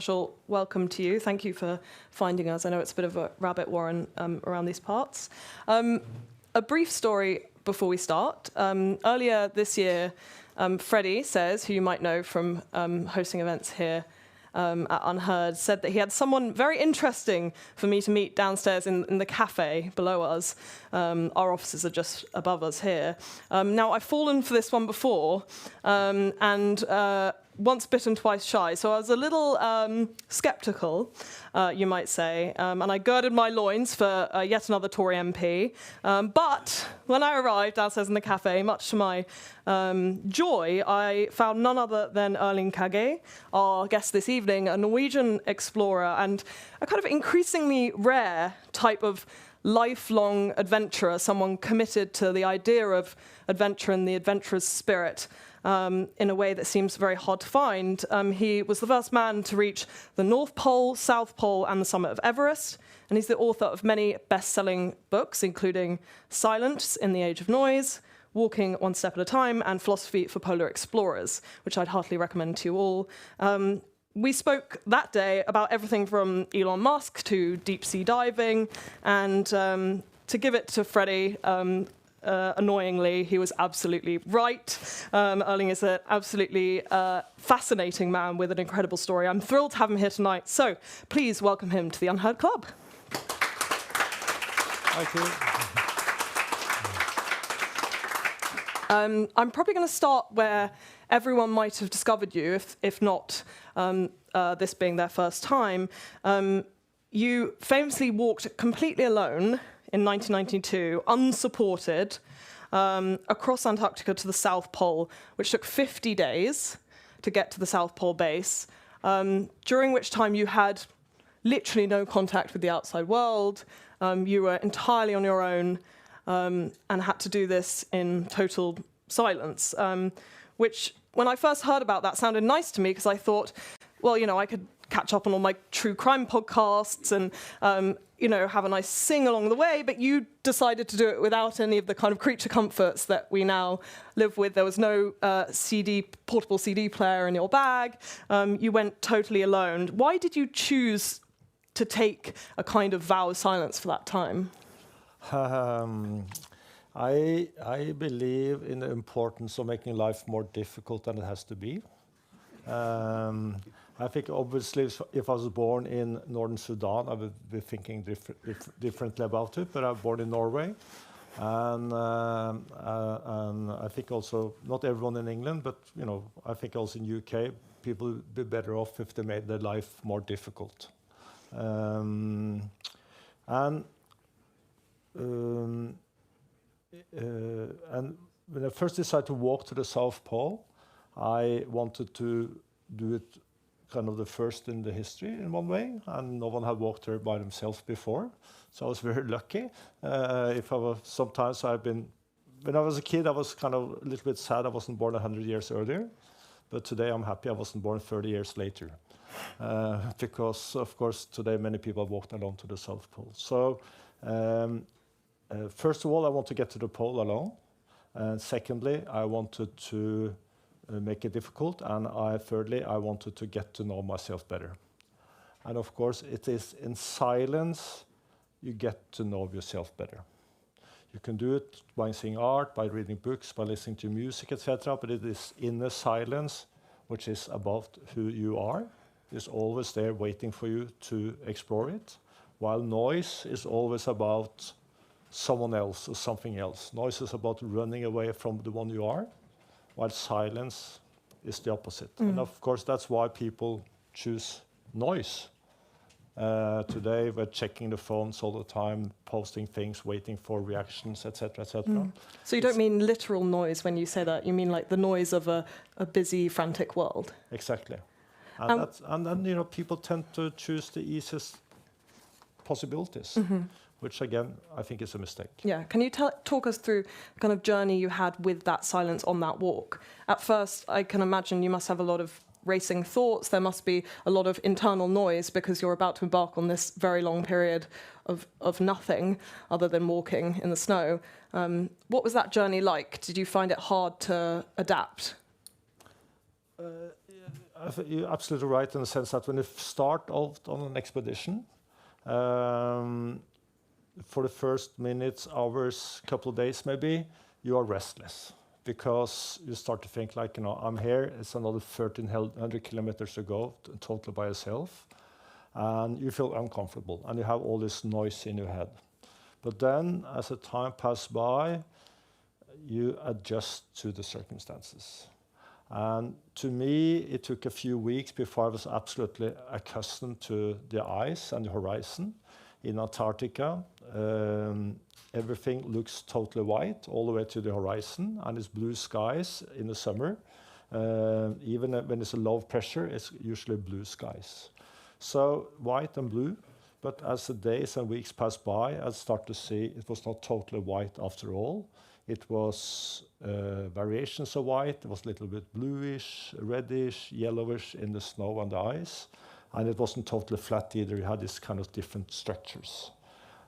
Special welcome to you. Thank you for finding us. I know it's a bit of a rabbit warren around these parts. A brief story before we start. Earlier this year, Freddie Says, who you might know from hosting events here at UnHerd, said that he had someone very interesting for me to meet downstairs in the cafe below us. Our offices are just above us here. Now, I've fallen for this one before, and once bitten, twice shy. So I was a little skeptical, you might say, and I girded my loins for yet another Tory MP. But when I arrived downstairs in the cafe, much to my joy, I found none other than Erling Kagge, our guest this evening, a Norwegian explorer and a kind of increasingly rare type of lifelong adventurer, someone committed to the idea of adventure and the adventurer's spirit. In a way that seems very hard to find. He was the first man to reach the North Pole, South Pole, and the summit of Everest, and he's the author of many best-selling books, including Silence in the Age of Noise, Walking One Step at a Time, and Philosophy for Polar Explorers, which I'd heartily recommend to you all. We spoke that day about everything from Elon Musk to deep-sea diving, and to give it to Freddie, annoyingly, he was absolutely right. Erling is an absolutely fascinating man with an incredible story. I'm thrilled to have him here tonight. So please welcome him to the UnHerd Club. Thank you. I'm probably going to start where everyone might have discovered you, if not this being their first time. You famously walked completely alone in 1992, unsupported, across Antarctica to the South Pole, which took 50 days to get to the South Pole base, during which time you had literally no contact with the outside world. You were entirely on your own and had to do this in total silence, which, when I first heard about that, sounded nice to me because I thought, well, you know, I could catch up on all my true crime podcasts and you know, have a nice sing along the way, but you decided to do it without any of the kind of creature comforts that we now live with. There was no portable CD player in your bag. You went totally alone. Why did you choose to take a kind of vow of silence for that time? I believe in the importance of making life more difficult than it has to be. I think obviously if I was born in northern Sudan, I would be thinking differently about it, but I was born in Norway. And I think also, not everyone in England, but you know, I think also in UK, people would be better off if they made their life more difficult. And when I first decided to walk to the South Pole, I wanted to do it kind of the first in the history in one way, and no one had walked there by themselves before. So I was very lucky. Sometimes when I was a kid, I was kind of a little bit sad I wasn't born 100 years earlier. But today I'm happy I wasn't born 30 years later. Because, of course, today many people walked alone to the South Pole. So, first of all, I want to get to the pole alone. And secondly, I wanted to make it difficult, and thirdly, I wanted to get to know myself better. And of course, it is in silence you get to know yourself better. You can do it by seeing art, by reading books, by listening to music, etc. But it is inner silence which is about who you are. It's always there waiting for you to explore it, while noise is always about someone else or something else. Noise is about running away from the one you are, while silence is the opposite. And of course, that's why people choose noise. Today, we're checking the phones all the time, posting things, waiting for reactions, etc., etc. So you don't mean literal noise when you say that. You mean like the noise of a busy, frantic world. Exactly. And then, you know, people tend to choose the easiest possibilities. Which again, I think is a mistake. Yeah, can you talk us through the kind of journey you had with that silence on that walk? At first, I can imagine you must have a lot of racing thoughts. There must be a lot of internal noise because you're about to embark on this very long period of nothing other than walking in the snow. What was that journey like? Did you find it hard to adapt? you're absolutely right in the sense that when you start out on an expedition, for the first minutes, hours, couple of days maybe, you are restless because you start to think like, I'm here, it's another 1,300 kilometers to go, totally by yourself, and you feel uncomfortable, and you have all this noise in your head. But then, as the time passes by, you adjust to the circumstances. And to me, it took a few weeks before I was absolutely accustomed to the ice and the horizon. In Antarctica, everything looks totally white all the way to the horizon, and it's blue skies in the summer. Even when it's a low pressure, it's usually blue skies. So white and blue, but as the days and weeks pass by, I start to see it was not totally white after all. It was variations of white. It was a little bit bluish, reddish, yellowish in the snow and the ice. And it wasn't totally flat either. You had these kind of different structures.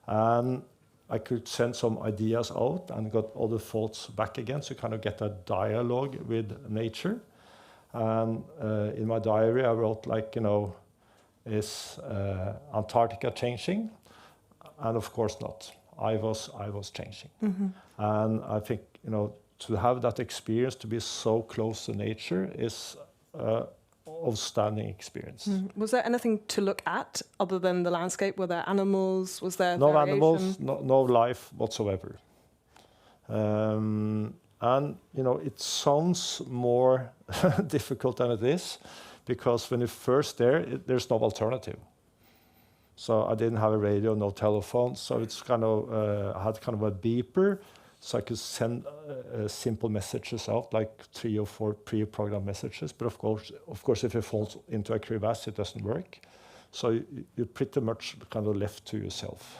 And I could send some ideas out and got other thoughts back again, so kind of get a dialogue with nature. And in my diary, I wrote like, is Antarctica changing? And of course not. I was changing. Mm-hmm. And I think, to have that experience, to be so close to nature is outstanding experience. Was there anything to look at other than the landscape? Were there animals? Was there no variation? Animals, no life whatsoever. And it sounds more difficult than it is, because when you're first there, there's no alternative. So I didn't have a radio, no telephone, so it's kind of I had kind of a beeper, so I could send simple messages out, like 3 or 4 pre-programmed messages. But of course, if you fall into a crevasse, it doesn't work. So you're pretty much kind of left to yourself.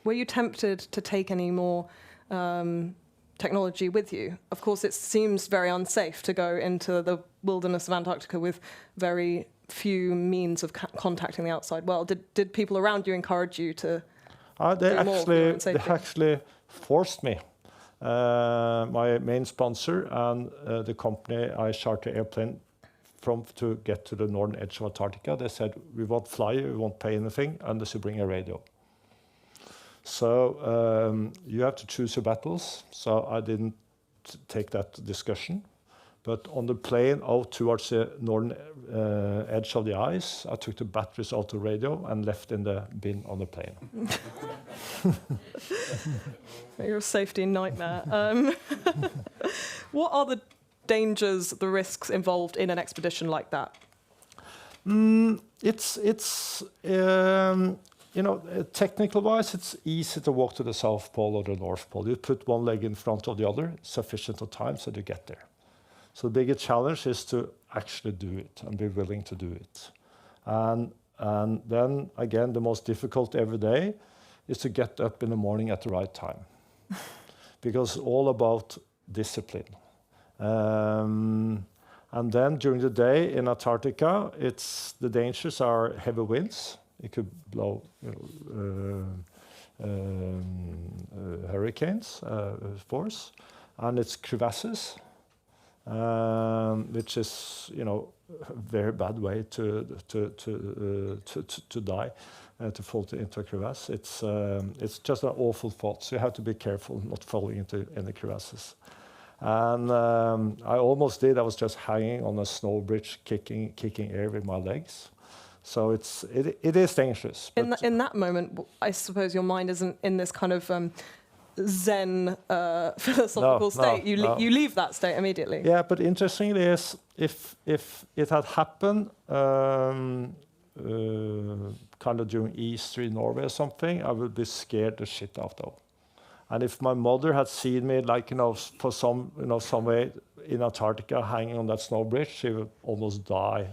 Were you tempted to take any more technology with you? Of course, it seems very unsafe to go into the wilderness of Antarctica with very few means of contacting the outside world. Did people around you encourage you to they actually forced me. My main sponsor and the company I charter airplane from to get to the northern edge of Antarctica, they said, we won't fly you, we won't pay anything unless you bring a radio. So you have to choose your battles. So I didn't take that discussion. But on the plane out towards the northern edge of the ice, I took the batteries out of the radio and left in the bin on the plane. You're a safety nightmare. What are the dangers, the risks involved in an expedition like that? Technical-wise, it's easy to walk to the South Pole or the North Pole. You put one leg in front of the other, sufficient of time so you get there. So the biggest challenge is to actually do it and be willing to do it. And then, again, the most difficult every day is to get up in the morning at the right time. Because it's all about discipline. And then during the day in Antarctica, the dangers are heavy winds. It could blow hurricanes force, and it's crevasses, which is a very bad way to die, to fall into a crevasse. It's just an awful thought. So you have to be careful not falling into any crevasses. And I almost did. I was just hanging on a snow bridge, kicking air with my legs. So it is dangerous. In that moment, I suppose your mind isn't in this kind of Zen philosophical state. You leave that state immediately. Yeah, but interestingly is if it had happened kind of during Easter in Norway or something, I would be scared the shit out of. And if my mother had seen me for some way in Antarctica hanging on that snow bridge, she would almost die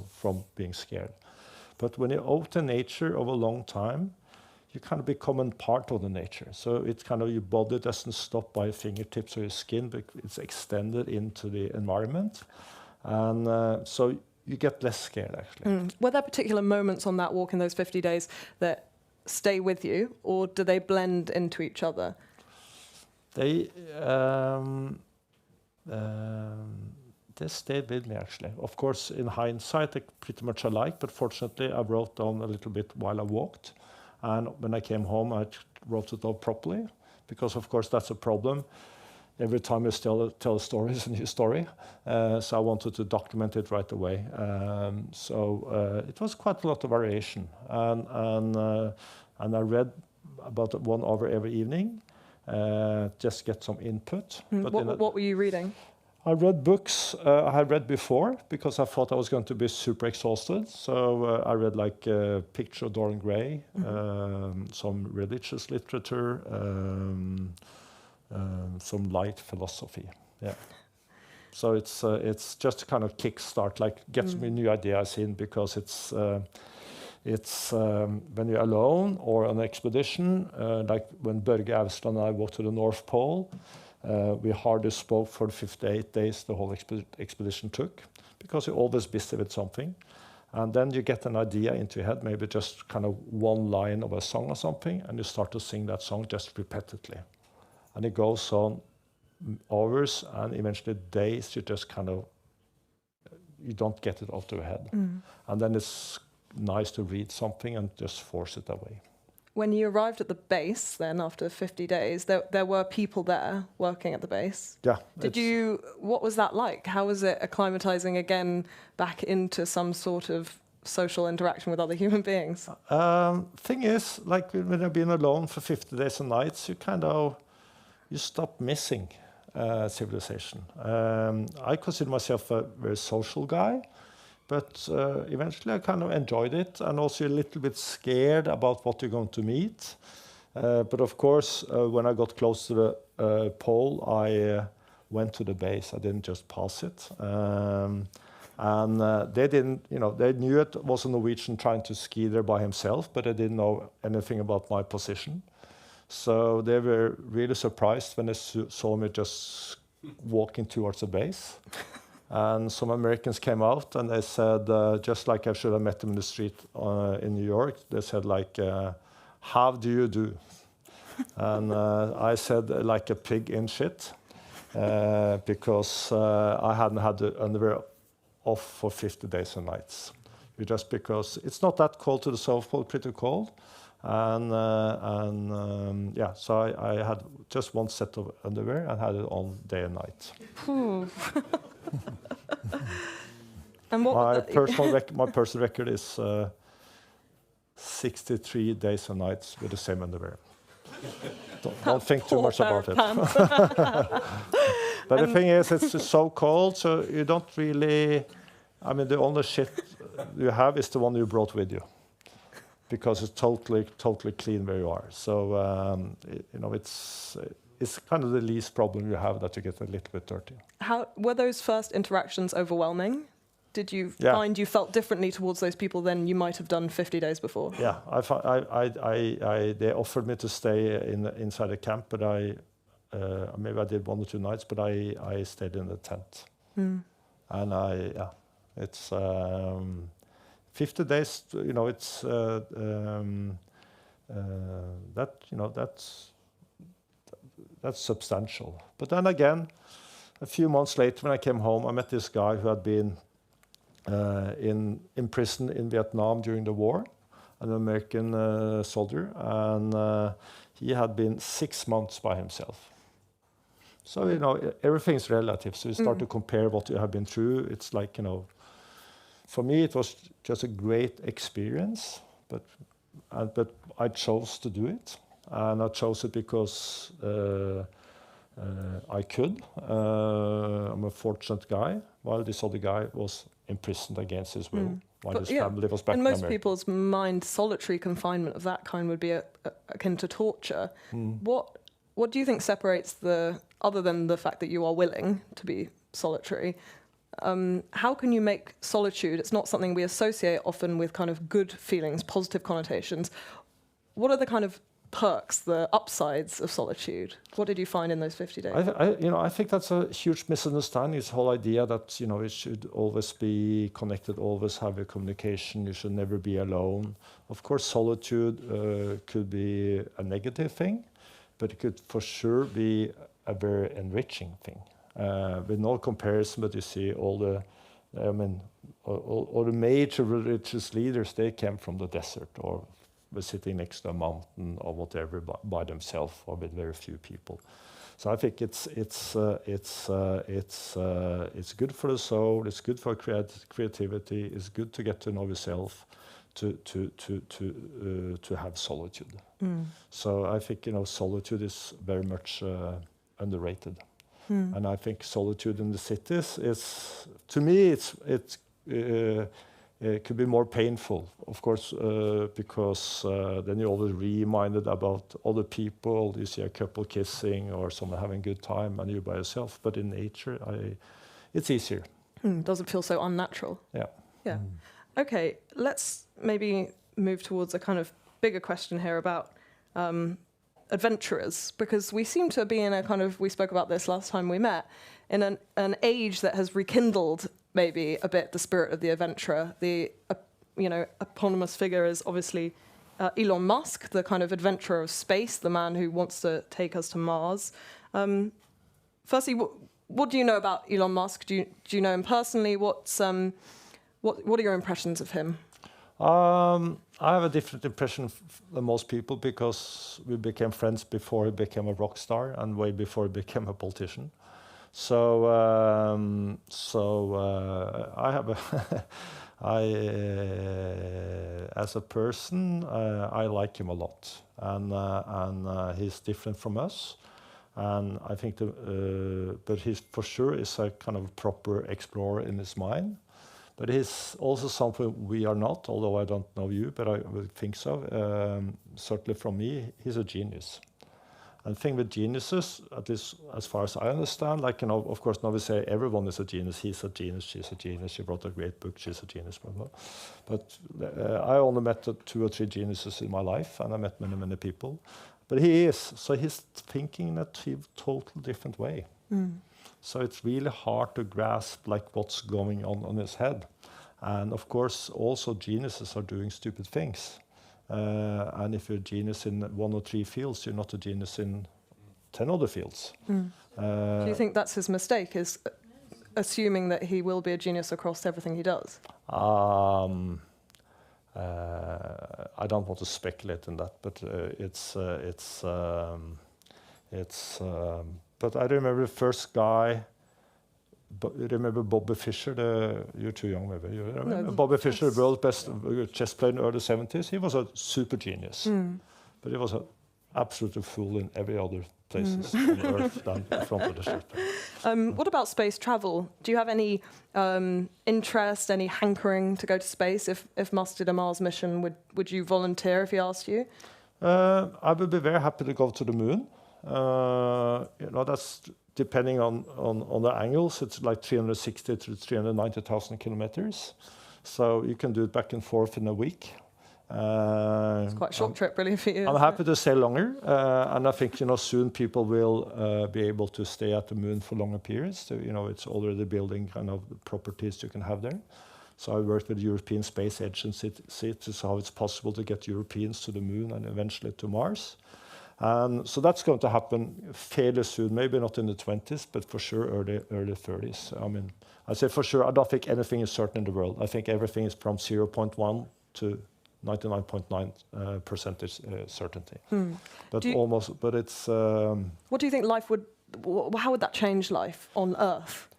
from being scared. But when you're out in nature over a long time, you kind of become a part of the nature. So it's kind of your body doesn't stop by your fingertips or your skin, but it's extended into the environment. And so you get less scared, actually. Were there particular moments on that walk in those 50 days that stay with you, or do they blend into each other? they stayed with me actually. Of course, in hindsight, they pretty much alike, but fortunately, I wrote down a little bit while I walked. And when I came home, I wrote it down properly, because of course, that's a problem. Every time you tell a story, it's a new story. So I wanted to document it right away. It was quite a lot of variation. And I read about 1 hour every evening, just get some input. What were you reading? I read books I had read before, because I thought I was going to be super exhausted. So I read like Picture of Dorian Gray, some religious literature, some light philosophy. Yeah. So it's just to kind of kickstart, like get some new ideas in, because it's when you're alone or on an expedition, like when Børge Ausland and I walked to the North Pole, we hardly spoke for the 58 days the whole expedition took, because you're always busy with something. And then you get an idea into your head, maybe just kind of one line of a song or something, and you start to sing that song just repeatedly. And it goes on hours and eventually days, you just kind of, you don't get it out of your head. And then it's nice to read something and just force it away. When you arrived at the base, then after 50 days, there were people there working at the base. Yeah. What was that like? How was it acclimatizing again back into some sort of social interaction with other human beings? Thing is, like when I've been alone for 50 days and nights, you stop missing civilization. I consider myself a very social guy. But eventually I kind of enjoyed it, and also a little bit scared about what you're going to meet. But of course, when I got close to the pole, I went to the base. I didn't just pass it. They didn't, they knew it was a Norwegian trying to ski there by himself, but they didn't know anything about my position. So they were really surprised when they saw me just walking towards the base. And some Americans came out and they said, just like I should have met them in the street in New York, they said like, how do you do? And I said like a pig in shit, because I hadn't had the underwear off for 50 days and nights. Just because it's not that cold to the South Pole, pretty cold. Yeah, so I had just one set of underwear and had it on day and night. And what my personal record is 63 days and nights with the same underwear. Don't think too much about it. But the thing is, it's just so cold, so you don't really. I mean, the only shit you have is the one you brought with you, because it's totally clean where you are. So it's kind of the least problem you have, that you get a little bit dirty. How were those first interactions overwhelming? Did you find you felt differently towards those people than you might have done 50 days before? Yeah, they offered me to stay inside the camp, but maybe I did 1 or 2 nights, but I stayed in the tent. And it's 50 days. It's that's substantial. But then again, a few months later, when I came home, I met this guy who had been in prison in Vietnam during the war, an American soldier, and he had been 6 months by himself. So, everything's relative. So you start to compare what you have been through. It's like, for me, it was just a great experience, but I chose to do it. And I chose it because I could. I'm a fortunate guy, while this other guy was imprisoned against his will, while his family was back in America. In most people's mind, solitary confinement of that kind would be akin to torture. What do you think separates other than the fact that you are willing to be solitary, how can you make solitude, it's not something we associate often with kind of good feelings, positive connotations. What are the kind of perks, the upsides of solitude? What did you find in those 50 days? I think that's a huge misunderstanding, this whole idea that, it should always be connected, always have a communication, you should never be alone. Of course, solitude could be a negative thing, but it could for sure be a very enriching thing. with no comparison, but you see all the, all the major religious leaders, they came from the desert or were sitting next to a mountain or whatever by themselves or with very few people. So I think it's good for the soul. It's good for creativity. It's good to get to know yourself, to have solitude. So I think solitude is very much underrated, and I think solitude in the cities is, to me, it could be more painful, of course, because then you're always reminded about other people. You see a couple kissing or someone having a good time and you're by yourself. But in nature, it's easier. Doesn't feel so unnatural. Yeah. Yeah. Okay, let's maybe move towards a kind of bigger question here about adventurers, because we seem to be in a kind of, we spoke about this last time we met, in an age that has rekindled maybe a bit the spirit of the adventurer. The eponymous figure is obviously Elon Musk, the kind of adventurer of space, the man who wants to take us to Mars. Firstly, what do you know about Elon Musk? Do you know him personally? What are your impressions of him? I have a different impression than most people because we became friends before he became a rock star and way before he became a politician. So I have as a person, I like him a lot, and he's different from us, and I think but he for sure is a kind of proper explorer in his mind. But he's also something we are not, although I don't know you, but I would think so. Certainly from me, he's a genius. And the thing with geniuses, at least as far as I understand, of course, now we say everyone is a genius. He's a genius, she's a genius, she wrote a great book, she's a genius, blah, blah. But I only met 2 or 3 geniuses in my life, and I met many, many people. But so he's thinking in a totally different way. So it's really hard to grasp what's going on his head. And of course, also geniuses are doing stupid things. And if you're a genius in 1 or 3 fields, you're not a genius in 10 other fields. Do you think that's his mistake, is assuming that he will be a genius across everything he does? I don't want to speculate in that, but but I remember the first guy. You remember Bobby Fischer? You're too young, maybe. You remember Bobby Fischer, the world's best chess player in the early 70s? He was a super genius. But he was an absolute fool in every other places on Earth than in front of the ship. What about space travel? Do you have any interest, any hankering to go to space? If Musk did a Mars mission, would you volunteer if he asked you? I would be very happy to go to the moon. That's depending on the angles. It's like 360 to 390,000 kilometers. So you can do it back and forth in a week. It's quite a short trip, really, for you. I'm happy to stay longer, and I think soon people will be able to stay at the moon for longer periods. So, it's already building kind of properties you can have there. So I worked with the European Space Agency to see how it's possible to get Europeans to the moon and eventually to Mars. So that's going to happen fairly soon, maybe not in the 20s, but for sure early 30s. I mean, I say for sure, I don't think anything is certain in the world. I think everything is from 0.1 to 99.9% certainty. But it's... What do you think how would that change life on Earth?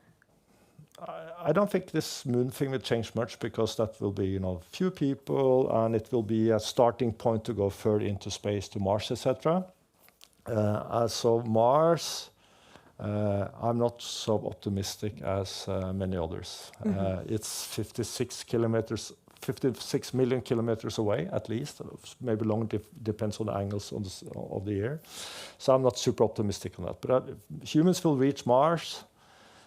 I don't think this moon thing will change much because that will be, few people, and it will be a starting point to go further into space to Mars, etc. So Mars, I'm not so optimistic as many others. It's 56 million kilometers away, at least. Maybe longer, depends on the angles of the year. So I'm not super optimistic on that. But humans will reach Mars.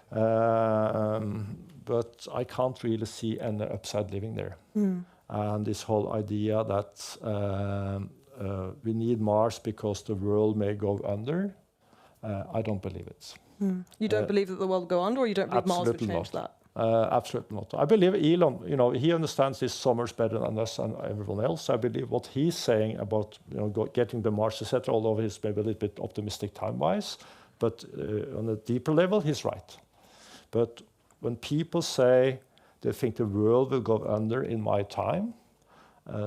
But I can't really see any upside living there. And this whole idea that we need Mars because the world may go under, I don't believe it. You don't believe that the world will go under, or you don't believe Mars would change that? Absolutely not. I believe Elon, he understands this so much better than us and everyone else. I believe what he's saying about getting the Mars, etc., although he's maybe a little bit optimistic time-wise, But on a deeper level, he's right. But when people say they think the world will go under in my time,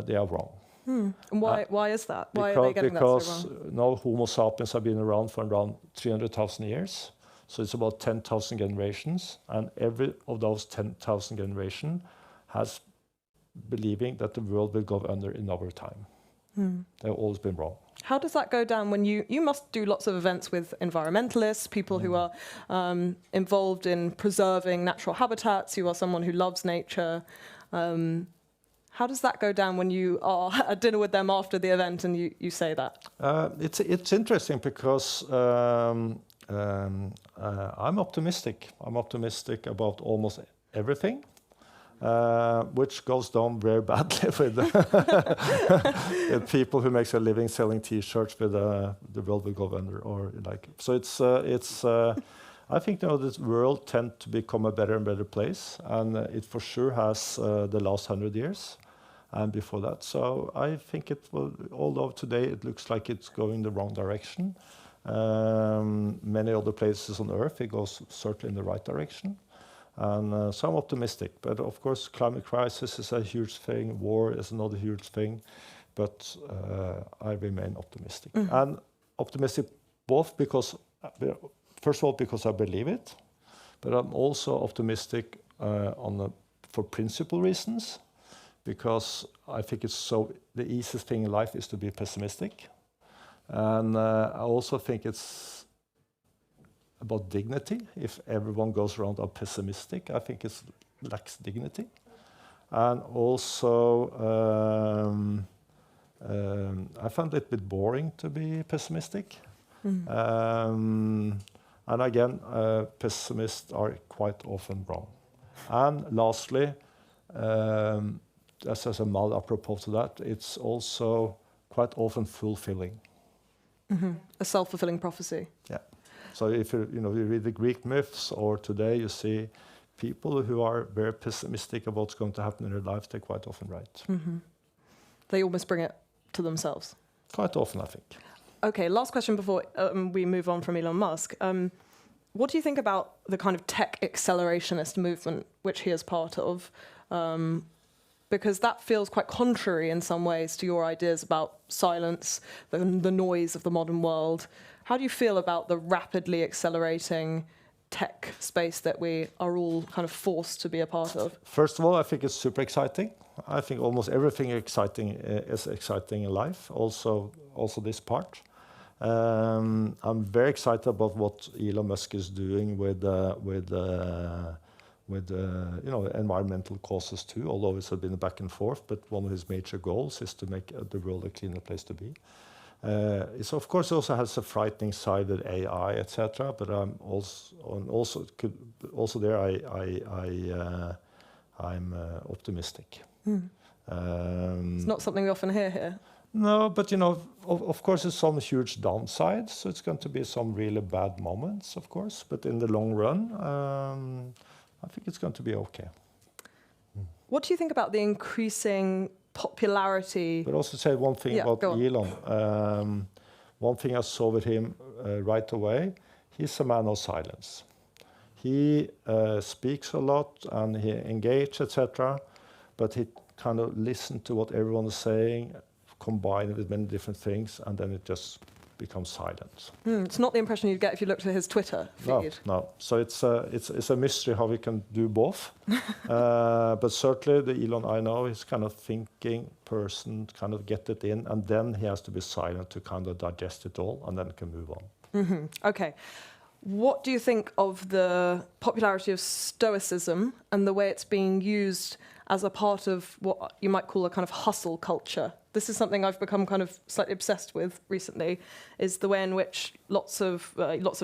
they are wrong. And why is that? Why are they getting that so Because wrong? now Homo sapiens have been around for around 300,000 years. So it's about 10,000 generations. And every of those 10,000 generations has believing that the world will go under in our time. They've always been wrong. How does that go down when you must do lots of events with environmentalists, people who are involved in preserving natural habitats, you are someone who loves nature. How does that go down when you are at dinner with them after the event and you say that? It's interesting because I'm optimistic. I'm optimistic about almost everything. Which goes down very badly with people who make a living selling T-shirts with the world will go under, or like. So it's. I think this world tends to become a better and better place, and it for sure has the last 100 years, and before that. So I think it will. Although today it looks like it's going the wrong direction, many other places on Earth it goes certainly in the right direction. And so I'm optimistic, but of course climate crisis is a huge thing, war is another huge thing, but I remain optimistic. And optimistic both because, first of all, because I believe it, but I'm also optimistic for principle reasons, because I think the easiest thing in life is to be pessimistic. And I also think it's about dignity. If everyone goes around are pessimistic, I think it lacks dignity. And also, I found it a bit boring to be pessimistic. And again, pessimists are quite often wrong. And lastly, as a mal apropos to that, it's also quite often fulfilling. A self-fulfilling prophecy. Yeah. So if you read the Greek myths, or today you see people who are very pessimistic about what's going to happen in their lives, they're quite often right. They almost bring it to themselves. Quite often, I think. Okay, last question before we move on from Elon Musk. What do you think about the kind of tech accelerationist movement which he is part of? Because that feels quite contrary in some ways to your ideas about silence, the noise of the modern world. How do you feel about the rapidly accelerating tech space that we are all kind of forced to be a part of? First of all, I think it's super exciting. I think almost everything exciting is exciting in life, also this part. I'm very excited about what Elon Musk is doing with environmental causes too, although it's been back and forth, but one of his major goals is to make the world a cleaner place to be. It of course also has a frightening side with AI, etc. But I'm I'm optimistic. It's not something we often hear here. No, but of course, there's some huge downsides. So it's going to be some really bad moments, of course. But in the long run, I think it's going to be okay. What do you think about the increasing popularity? But also say one thing about Elon. One thing I saw with him right away, he's a man of silence. He speaks a lot and he engages, etc. But he kind of listens to what everyone is saying, combine it with many different things, and then it just becomes silent. It's not the impression you'd get if you looked at his Twitter feed. No. So it's a mystery how we can do both. But certainly the Elon I know is kind of thinking person, kind of get it in, and then he has to be silent to kind of digest it all, and then can move on. Okay. What do you think of the popularity of Stoicism and the way it's being used as a part of what you might call a kind of hustle culture? This is something I've become kind of slightly obsessed with recently, is the way in which lots of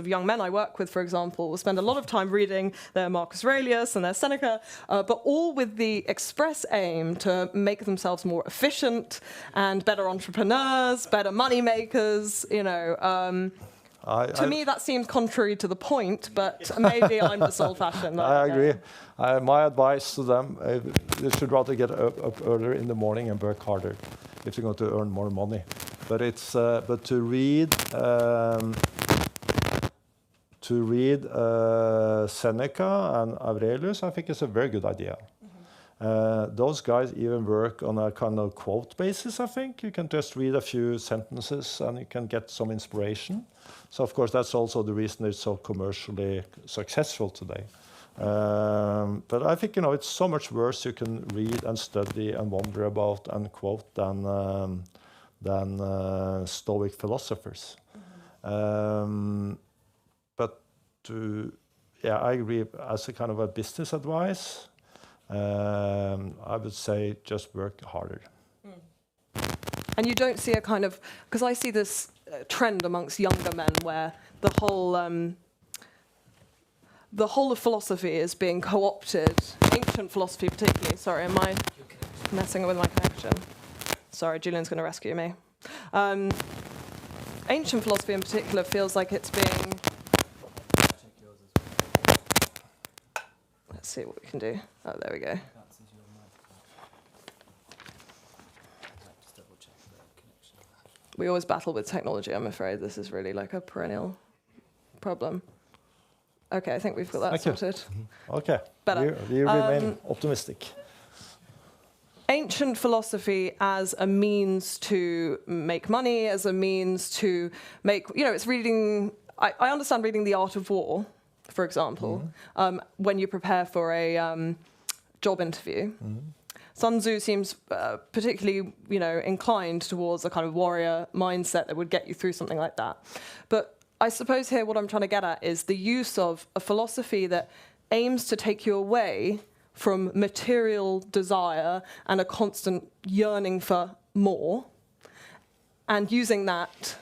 young men I work with, for example, will spend a lot of time reading their Marcus Aurelius and their Seneca, but all with the express aim to make themselves more efficient and better entrepreneurs, better money makers, To me, that seems contrary to the point, but maybe I'm just old-fashioned. I agree. My advice to them, they should rather get up earlier in the morning and work harder if they're going to earn more money. But to read to read Seneca and Aurelius, I think is a very good idea. Those guys even work on a kind of quote basis, I think. You can just read a few sentences and you can get some inspiration. So, of course, that's also the reason it's so commercially successful today. But I think, it's so much worse you can read and study and wonder about and quote than Stoic philosophers. But I agree, as a kind of a business advice, I would say just work harder. And you don't see a kind of, because I see this trend amongst younger men where the whole of philosophy is being co-opted, ancient philosophy particularly. Sorry, am I messing with my connection? Sorry, Julian's going to rescue me. Ancient philosophy in particular feels like it's being... Let's see what we can do. Oh, there we go. We always battle with technology, I'm afraid. This is really like a perennial problem. Okay, I think we've got that sorted. Okay, better. We remain optimistic. Ancient philosophy as a means to make money, as a means to make, it's reading, I understand reading The Art of War, for example, when you prepare for a job interview. Sun Tzu seems particularly, inclined towards a kind of warrior mindset that would get you through something like that. But I suppose here what I'm trying to get at is the use of a philosophy that aims to take you away from material desire and a constant yearning for more, and using that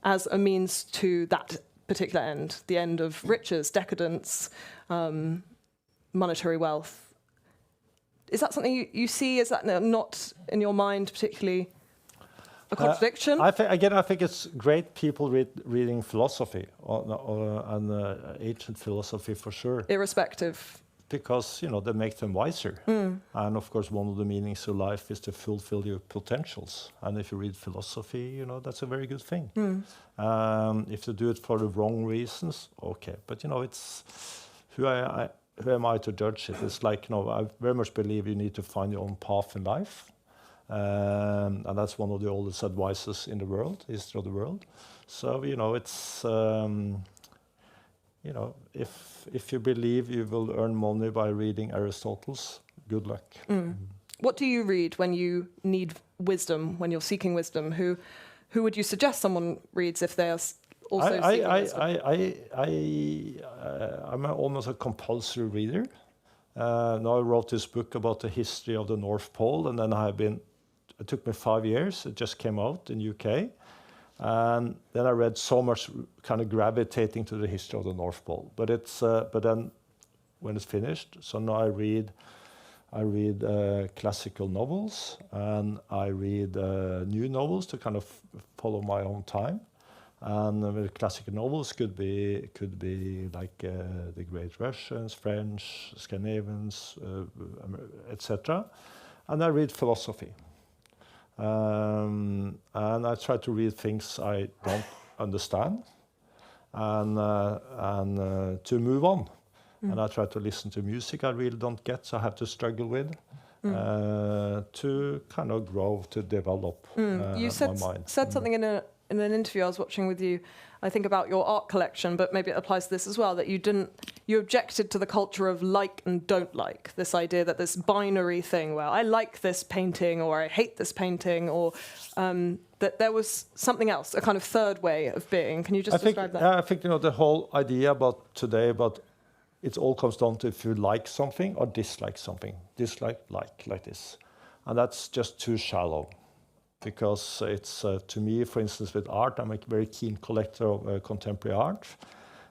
as a means to that particular end, the end of riches, decadence, monetary wealth. Is that something you see? Is that not in your mind particularly a contradiction? I think it's great people reading philosophy and ancient philosophy for sure. Irrespective. Because, they make them wiser. And of course, one of the meanings of life is to fulfill your potentials. And if you read philosophy, that's a very good thing. If you do it for the wrong reasons, okay. But, it's who am I to judge it? It's like, I very much believe you need to find your own path in life. And that's one of the oldest advices in the world, history of the world. So, it's... if you believe you will earn money by reading Aristotle's, good luck. What do you read when you need wisdom, when you're seeking wisdom? Who would you suggest someone reads if they are also seeking wisdom? I'm almost a compulsory reader. Now I wrote this book about the history of the North Pole, and then it took me 5 years. It just came out in UK. And then I read so much kind of gravitating to the history of the North Pole. But then when it's finished, so now I read classical novels, and I read new novels to kind of follow my own time. And classical novels could be like the great Russians, French, Scandinavians, etc. And I read philosophy. And I try to read things I don't understand, and to move on. And I try to listen to music I really don't get, so I have to struggle with to kind of grow, to develop you my mind. said something in an interview I was watching with you, I think about your art collection, but maybe it applies to this as well, that you objected to the culture of like and don't like, this idea that this binary thing where I like this painting or I hate this painting, or that there was something else, a kind of third way of being. Can you just describe that? I think the whole idea about today, it all comes down to if you like something or dislike something. Dislike, like this. And that's just too shallow. Because it's, to me, for instance, with art, I'm a very keen collector of contemporary art.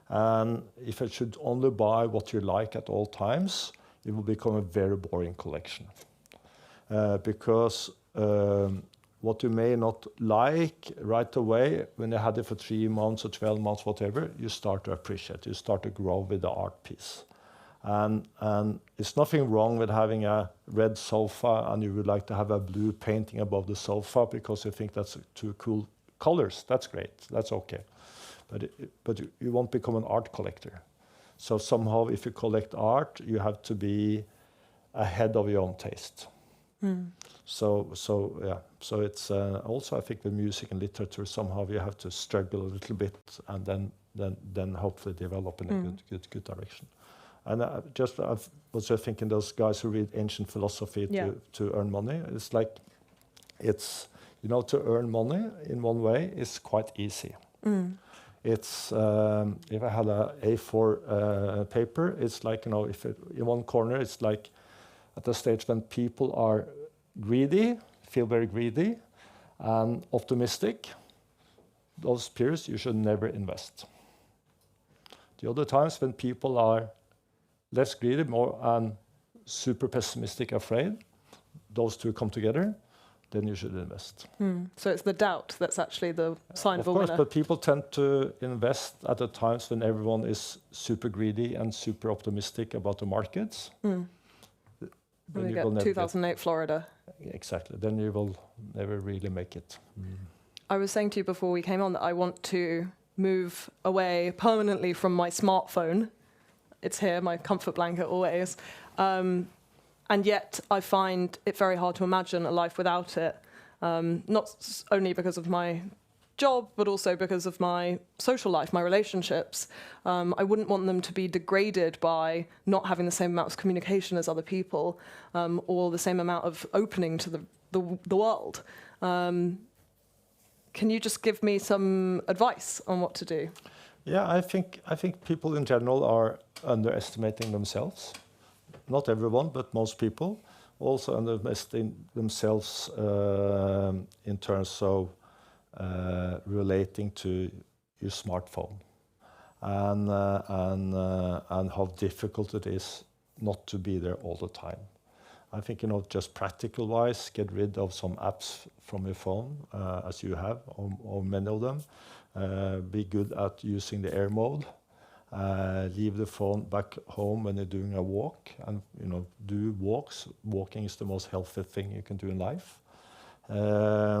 And if I should only buy what you like at all times, it will become a very boring collection. Because what you may not like right away, when you had it for 3 months or 12 months, whatever, you start to appreciate, you start to grow with the art piece. And it's nothing wrong with having a red sofa and you would like to have a blue painting above the sofa because you think that's two cool colors. That's great. That's okay. but you won't become an art collector. So somehow, if you collect art, you have to be ahead of your own taste. So it's also, I think, with music and literature, somehow you have to struggle a little bit, and then hopefully develop in a good direction. And I was just thinking, those guys who read ancient philosophy to earn money, it's like, to earn money in one way is quite easy. It's if I had a A4 paper, it's like, if in one corner, it's like at the stage when people are greedy, feel very greedy and optimistic, those periods you should never invest. The other times when people are less greedy, more and super pessimistic, afraid, those two come together, then you should invest. So it's the doubt that's actually the sign of a winner. Of course, but people tend to invest at the times when everyone is super greedy and super optimistic about the markets. Then you get 2008 Florida. Exactly. Then you will never really make it. I was saying to you before we came on that I want to move away permanently from my smartphone. It's here, my comfort blanket always. And yet I find it very hard to imagine a life without it. Not only because of my job, but also because of my social life, my relationships. I wouldn't want them to be degraded by not having the same amount of communication as other people, or the same amount of opening to the world. Can you just give me some advice on what to do? Yeah, I think people in general are underestimating themselves. Not everyone, but most people also underestimate themselves in terms of relating to your smartphone, and how difficult it is not to be there all the time. I think, just practical wise, get rid of some apps from your phone, as you have, or many of them. Be good at using the air mode. Leave the phone back home when you're doing a walk, and do walks. Walking is the most healthy thing you can do in life. I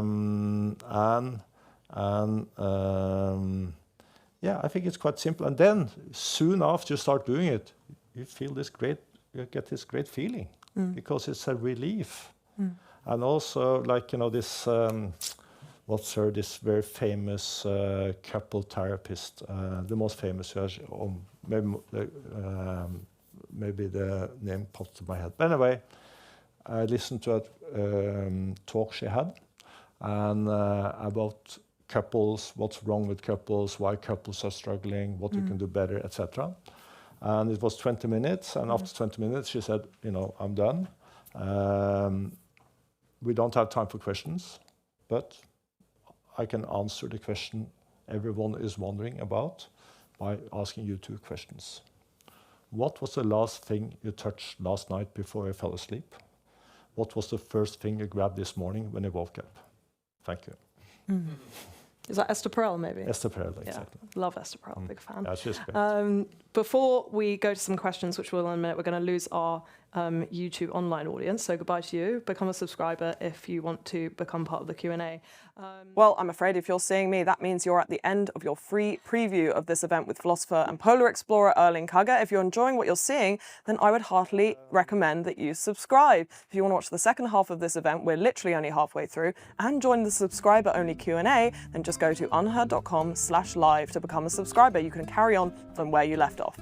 think it's quite simple. And then soon after you start doing it, you get this great feeling, because it's a relief. And also, like, this, this very famous couple therapist, the most famous, maybe the name popped to my head. But anyway, I listened to a talk she had, and about couples, what's wrong with couples, why couples are struggling, what you can do better, etc. And it was 20 minutes, and after 20 minutes she said, I'm done. We don't have time for questions, but I can answer the question everyone is wondering about by asking you 2 questions. What was the last thing you touched last night before you fell asleep? What was the first thing you grabbed this morning when you woke up? Thank you. Is that Esther Perel, maybe? Esther Perel, exactly. Yeah, love Esther Perel, big fan. Yeah, she's great. Before we go to some questions, which we'll in a minute, we're going to lose our YouTube online audience. So goodbye to you. Become a subscriber if you want to become part of the Q&A. Well, I'm afraid if you're seeing me, that means you're at the end of your free preview of this event with philosopher and polar explorer Erling Kagge. If you're enjoying what you're seeing, then I would heartily recommend that you subscribe. If you want to watch the second half of this event, we're literally only halfway through, and join the subscriber-only Q&A, then just go to unherd.com/live to become a subscriber. You can carry on from where you left off.